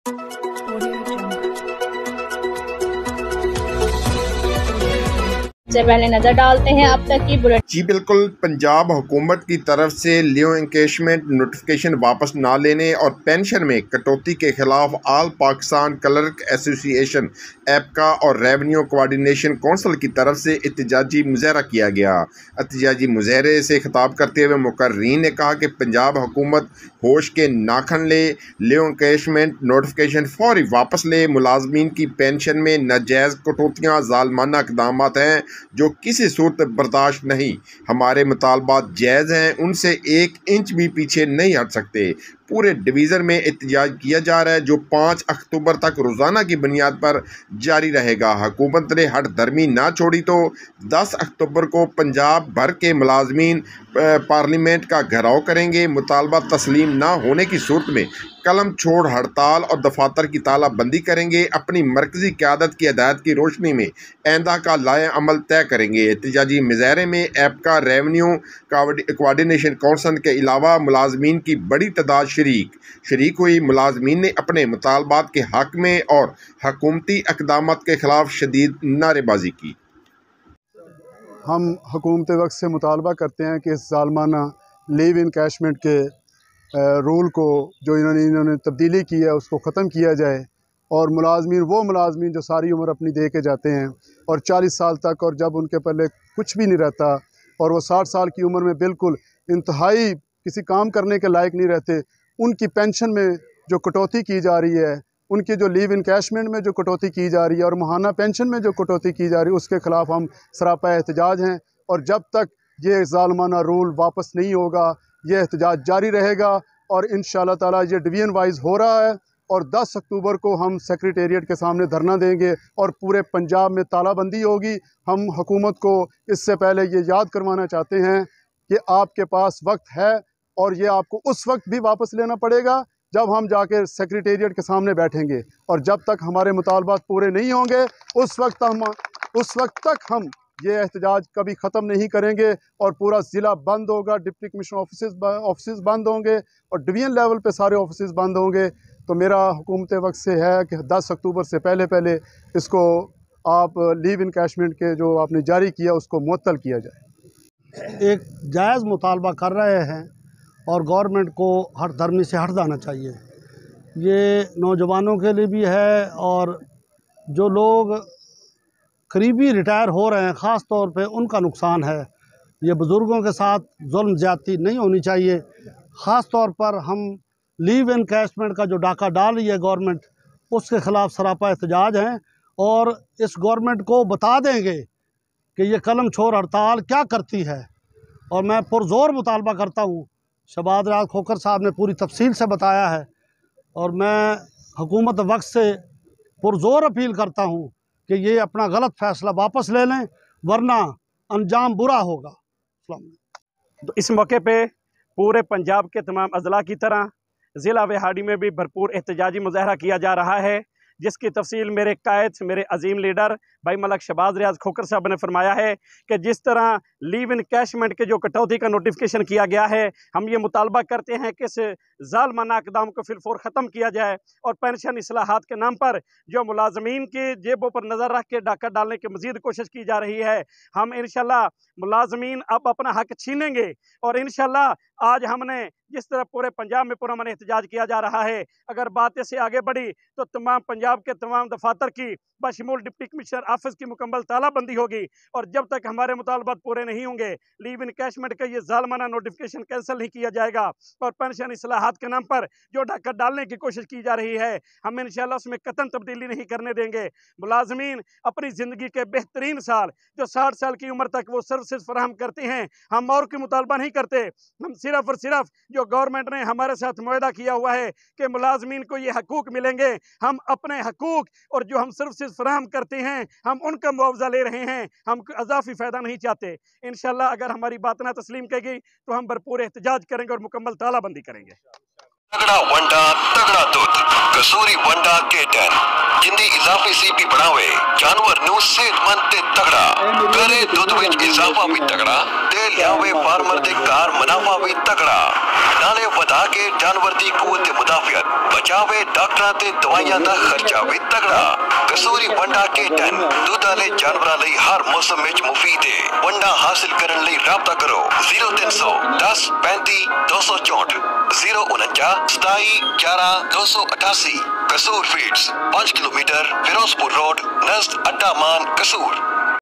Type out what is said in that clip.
से पहले नजर डालते हैं अब तक की बुलेटिन। जी बिल्कुल, पंजाब हुकूमत की तरफ से लियो एनकेशमेंट नोटिफिकेशन वापस ना लेने और पेंशन में कटौती के खिलाफ ऑल पाकिस्तान क्लर्क एसोसिएशन एपका और रेवेन्यू कोऑर्डिनेशन कौंसिल की तरफ से एहतजाजी मुजाहरा किया गया। एहतजाजी मुजाहरे से खिताब करते हुए मुकर्रीन ने कहा कि पंजाब हुकूमत होश के नाखन ले, लियो एनकेशमेंट नोटिफिकेशन फौरी वापस ले, मुलाजमीन की पेंशन में नाजायज़ कटौतियाँ ज़ालमाना इक़दामात हैं जो किसी सूरत बर्दाश्त नहीं। हमारे मुतालबात जायज़ हैं, उनसे 1 इंच भी पीछे नहीं हट सकते। पूरे डिवीज़न में एहतजाज किया जा रहा है जो 5 अक्टूबर तक रोज़ाना की बुनियाद पर जारी रहेगा। हुकूमत ने हट धर्मी ना छोड़ी तो 10 अक्टूबर को पंजाब भर के मुलाजमीन पार्लियामेंट का घेराव करेंगे। मुतालबा तस्लीम ना होने की सूरत में कलम छोड़ हड़ताल और दफातर की तालाबंदी करेंगे। अपनी मरकज़ी क़यादत की हिदायत की रोशनी में आइंदा का लाए अमल तय करेंगे। एहतजाजी मुजाहरे में एपका, रेवेन्यू कोऑर्डिनेशन कौंसिल के अलावा मुलाजमीन की बड़ी तादाद शरीक हुई। मुलाजमीन ने अपने मुतालबात के हक में और हुकूमती इक़दामात के खिलाफ शदीद नारेबाजी की। हम हुकूमत वक्त से मुतालबा करते हैं कि इस ज़ालमाना लीव इनकैशमेंट के रूल को जो इन्होंने तब्दीली की है उसको ख़त्म किया जाए और मुलाजमीन जो सारी उम्र अपनी दे के जाते हैं और 40 साल तक, और जब उनके पहले कुछ भी नहीं रहता और वो 60 साल की उम्र में बिल्कुल इंतहाई किसी काम करने के लायक नहीं रहते, उनकी पेंशन में जो कटौती की जा रही है, उनकी जो लीव इनकैशमेंट में जो कटौती की जा रही है और माहाना पेंशन में जो कटौती की जा रही है, उसके ख़िलाफ़ हम सरापा एहतजाज हैं। और जब तक ये ज़ालमाना रूल वापस नहीं होगा ये एहतजाज जारी रहेगा और इंशाअल्लाह ताला ये डिवीज़न वाइज हो रहा है और 10 अक्टूबर को हम सेक्रेटेरिएट के सामने धरना देंगे और पूरे पंजाब में तालाबंदी होगी। हम हुकूमत को इससे पहले ये याद करवाना चाहते हैं कि आपके पास वक्त है और ये आपको उस वक्त भी वापस लेना पड़ेगा जब हम जाके सेक्रेटेरिएट के सामने बैठेंगे, और जब तक हमारे मुतालबात पूरे नहीं होंगे उस वक्त तक हम ये एहतजाज कभी ख़त्म नहीं करेंगे और पूरा ज़िला बंद होगा, डिप्टी कमिश्नर ऑफिस बंद होंगे और डिवीज़न लेवल पे सारे ऑफिस बंद होंगे। तो मेरा हुकूमत वक्त से है कि 10 अक्टूबर से पहले इसको आप लीव इनकैशमेंट के जो आपने जारी किया उसको मुअत्तल किया जाए। एक जायज़ मुतालबा कर रहे हैं और गवर्नमेंट को हर धर्मी से हट जाना चाहिए। ये नौजवानों के लिए भी है और जो लोग करीबी रिटायर हो रहे हैं ख़ास तौर पे उनका नुकसान है। ये बुज़ुर्गों के साथ जुल्म ज़्यादती नहीं होनी चाहिए। ख़ास तौर पर हम लीव एनकैशमेंट का जो डाका डाल रही है गवर्नमेंट, उसके ख़िलाफ़ सरापा एहतजाज हैं और इस गवर्नमेंट को बता देंगे कि ये कलम छोड़ हड़ताल क्या करती है। और मैं पुरज़ोर मुतालबा करता हूँ, शहबाज रियाज खोखर साहब ने पूरी तफसील से बताया है और मैं हुकूमत वक्त से पुरज़ोर अपील करता हूँ कि ये अपना गलत फ़ैसला वापस ले लें वरना अंजाम बुरा होगा। तो इस मौके पे पूरे पंजाब के तमाम अज़ला की तरह ज़िला वेहाड़ी में भी भरपूर एहतजाजी मुजाहरा किया जा रहा है, जिसकी तफसील मेरे कायद, मेरे अजीम लीडर भाई मलक शहबाज रियाज खोखर साहब ने फरमाया है कि जिस तरह लीव इनकैशमेंट के जो कटौती का नोटिफिकेशन किया गया है, हम ये मुतालबा करते हैं कि इस ज़ालमाना इक़दाम को फिलफौर ख़त्म किया जाए और पेंशन इस्लाहात के नाम पर जो मुलाजमीन की जेबों पर नज़र रख के डाका डालने की मज़ीद कोशिश की जा रही है, हम इंशाल्लाह मुलाजमीन अब अपना हक छीनेंगे और इंशाल्लाह आज हमने जिस तरह पूरे पंजाब में पुरअमन एहतजाज किया जा रहा है, अगर बात इससे आगे बढ़ी तो तमाम पंजाब के तमाम दफातर की बशमूल डिप्टी कमिश्नर ऑफिस की मुकम्मल तालाबंदी होगी और जब तक हमारे मुतालबात पूरे नहीं होंगे लीव इनकैशमेंट का ये ज़ालमाना नोटिफिकेशन कैंसिल नहीं किया जाएगा और पेंशन इस्लाहात के नाम पर जो डाका डालने की कोशिश की जा रही है हम इंशाल्लाह उसमें कतन तब्दीली नहीं करने देंगे। मुलाजमीन अपनी ज़िंदगी के बेहतरीन साल जो 60 साल की उम्र तक वो सर्विसेज फराहम करते हैं, हम और की मुतालबा नहीं करते, हम सिर्फ और सिर्फ जो गवर्नमेंट ने हमारे साथ मुआहदा किया हुआ है कि मुलाजमीन को ये हकूक मिलेंगे, हम अपने हकूक और जो हम सर्विसेज फराहम करते हैं हम उनका मुआवजा ले रहे हैं, हम अजाफी फ़ायदा नहीं चाहते। इंशाल्लाह अगर हमारी बात ना तस्लीम करेगी तो हम भरपूर एहतजाज करेंगे और मुकम्मल तालाबंदी करेंगे। तगड़ा वंडा तगड़ा दूध। कसूरी वंडा K10 जिंदी इजाफी सीपी बढ़ावे जानवर नू सेहतमंद ते तगड़ा करे दुध विच इजाफा भी तगड़ा ते लियावे फार्मर दे कार मुनाफा भी तगड़ा नाले वधा के जानवर दी कुवत मुदाफियत बचावे डॉक्टरां ते दवाइयां दा खर्चा भी तगड़ा कसूरी वंडा K10 दूध वाले जानवरां लई हर मौसम विच मुफीद है। वंडा हासिल करन लई राबता करो 0300 10 35 264 049 27 11 288। कसूर फीड्स 5 किलोमीटर फिरोजपुर रोड नज़द अड्डा मान कसूर।